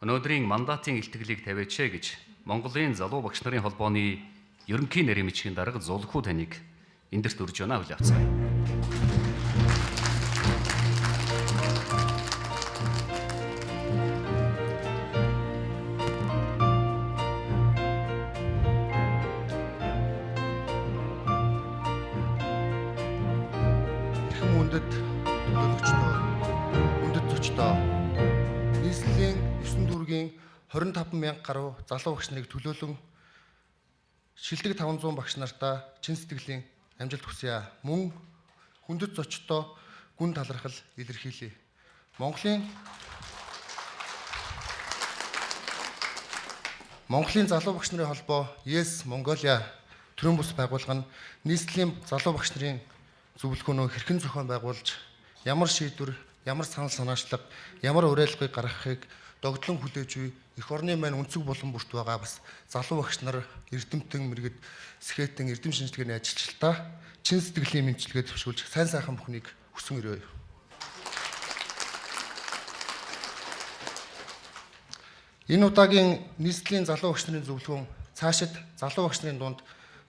Өнөөдрийн мандатын илтгэлийг тавиач гэж Монголын залуу багш нарын холбооны ерөнхий нэрийн бичгийн дарга Зулхүү таныг эндэрт үрж байна үл явцгаая. Хүндэт зочдоо нийслэлийн 9 дүүргийн 25,000 гаруй залуу багш нарыг төлөөлөн шилдэг 500 багш нартаа чин сэтгэлийн амжилт хүсье. Мөн хүндэт зочдоо гүн талархал илэрхийлье. Монголын залуу багш нарын холбоо Yes Mongolia төрийн бус байгууллага нь нийслэлийн залуу багш нарын зөвлөгөөнөө хэрхэн зохион байгуулж, ямар шийдвэр, ямар санал санаачлага, ямар уриалгыг гаргахыг догдлон хүлээж буй эх орны маань өнцөг булан бүрт байгаа бас залуу багш нар эрдэмтэн мэрэгд сэхэтэн эрдэм шинжилгээний ажилчдаа чин сэтгэлийн мэдлэгээ төвшүүлж сайн сайхан бүхнийг хүсэн өрөөе. Энэ удаагийн нийслэлийн залуу багш нарын зөвлөгөөн цаашид залуу багш нарын дунд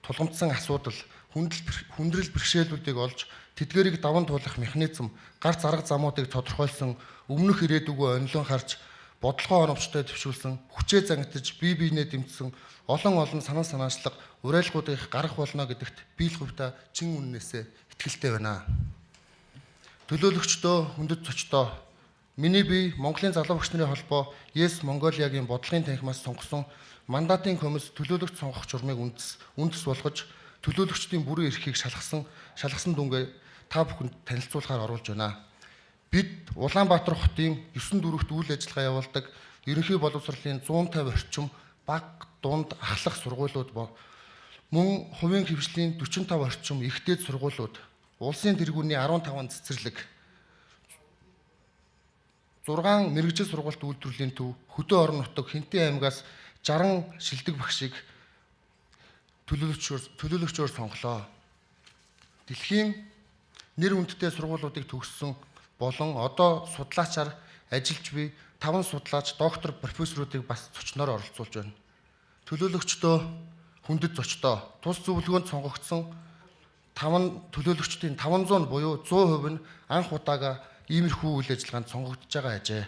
тулгамдсан асуудал, хүндрэл бэрхшээлүүдийг олж тэдгээрийг даван туулах механизм, гарц арга замуудыг тодорхойлсон, өмнөх ирээдүгөө онилон харж, бодлогоо оновчтой төвшүүлсэн, хүчээ зангидж, бие биенээ дэмжсэн олон санаа санаачлага, уриалгуудыг гаргах болно гэдэгт би л хувьдаа чин үннээсээ итгэлтэй байна. Төлөөлөгчдөө, хүндэт зочдоо, миний бие Монголын залуу багш нарын холбоо Yes Mongolia-гийн бодлогын танхимаас сонгосон мандатын комисс төлөөлөгч сонгох журмыг үндэс болгож төлөөлөгчдийн бүрэн эрхийг шалгасан дүнгээ та бүхэнд танилцуулахаар оруулж байна. Бид Улаанбаатар хотын 9 дүүрэгт үйл ажиллагаа явуулдаг ерөнхий боловсролын 150 орчим баг, дунд, ахлах сургуулиуд мөн хувийн хөгжлийн 45 орчим ихтэйд сургуулиуд, улсын тэргүүний 15 цэцэрлэг, 6 мэрэгжил сургалт үйлдвэрлэлийн төв, хөдөө орон нутаг, Хинтэн аймгаас 60 шилдэг багшийг төлөөлөгчөөр сонголоо. Дэлхийн нэр хүндтэй сургуулиудыг төгссөн болон одоо судлаачаар ажиллаж буй 5 судлаач, доктор, профессоруудыг бас зочноор оролцуулж байна. Төлөөлөгчдөө, хүндэт зочдоо тус зөвлөгөөнд сонгогдсон 5 төлөөлөгчдийн 500 буюу 100% нь анх удаага иймэрхүү үйл ажиллагаанд сонгогдож байгаа ажээ.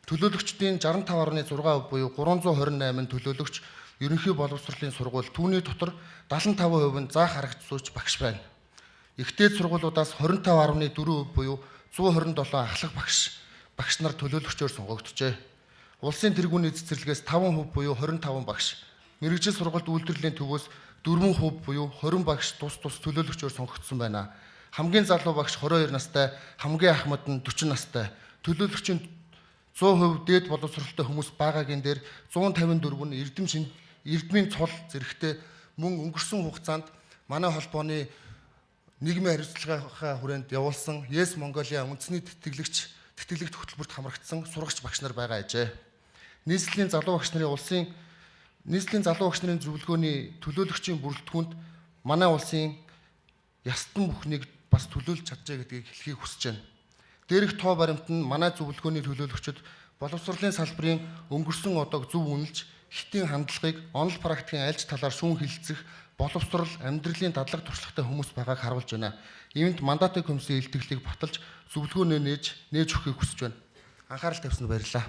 Төлөөлөгчдийн 65.6% буюу 328 төлөөлөгч ерөнхий боловсролын сургууль, түүний дотор 75% нь заах харагч сууч багш байна. Ихтэйд сургуулиудаас 25.4% буюу 127 ахлах багш нар төлөөлөгчөөр сонгогджээ. Улсын тэргүүний цэцэрлэгээс 5% буюу 25 багш, мэрэгжил сургалт үйлдвэрлэлийн төвөөс 4% буюу 20 багш тус төлөөлөгчөөр сонгогдсон байна. Хамгийн залуу багш 22 настай, хамгийн ахмад нь 40 настай. Төлөөлөгчийн 100% дээд боловсролтой хүмүүс байгаагийн дээр 154 нь эрдмийн цол зэрэгтэй мөн өнгөрсөн хугацаанд манай холбооны нийгмийн хариуцлагынхаа хүрээнд явуулсан Yes Mongolia үндэсний тэтгэлэгт хөтөлбөрт хамрагдсан сурагч багш нар байгаа ажээ. Нийслэлийн залуу багш нарын зөвлөгөөний төлөөлөгчийн бүрэлдэхүүнд манай улсын ястан бүхнийг бас төлөөлж чаджээ гэдгийг хэлхийг хүсэж байна. Дээрх тоо баримт нь манай зөвлөгөөний төлөөлөгчд боловсролын салбарын өнгөрсөн одог зөв үнэлж, хитийн хандлагыг онол практикийн альж талаар шүүн хэлэлцэх боловсрол амьдралын дадлаг туршлагатай хүмүүс байгааг харуулж байна. Иймд мандатын комиссийн илтгэлийг баталж зөвлөгөөнөө нээж өгөхийг хүсэж байна. Анхаарал тавьсанд баярлалаа.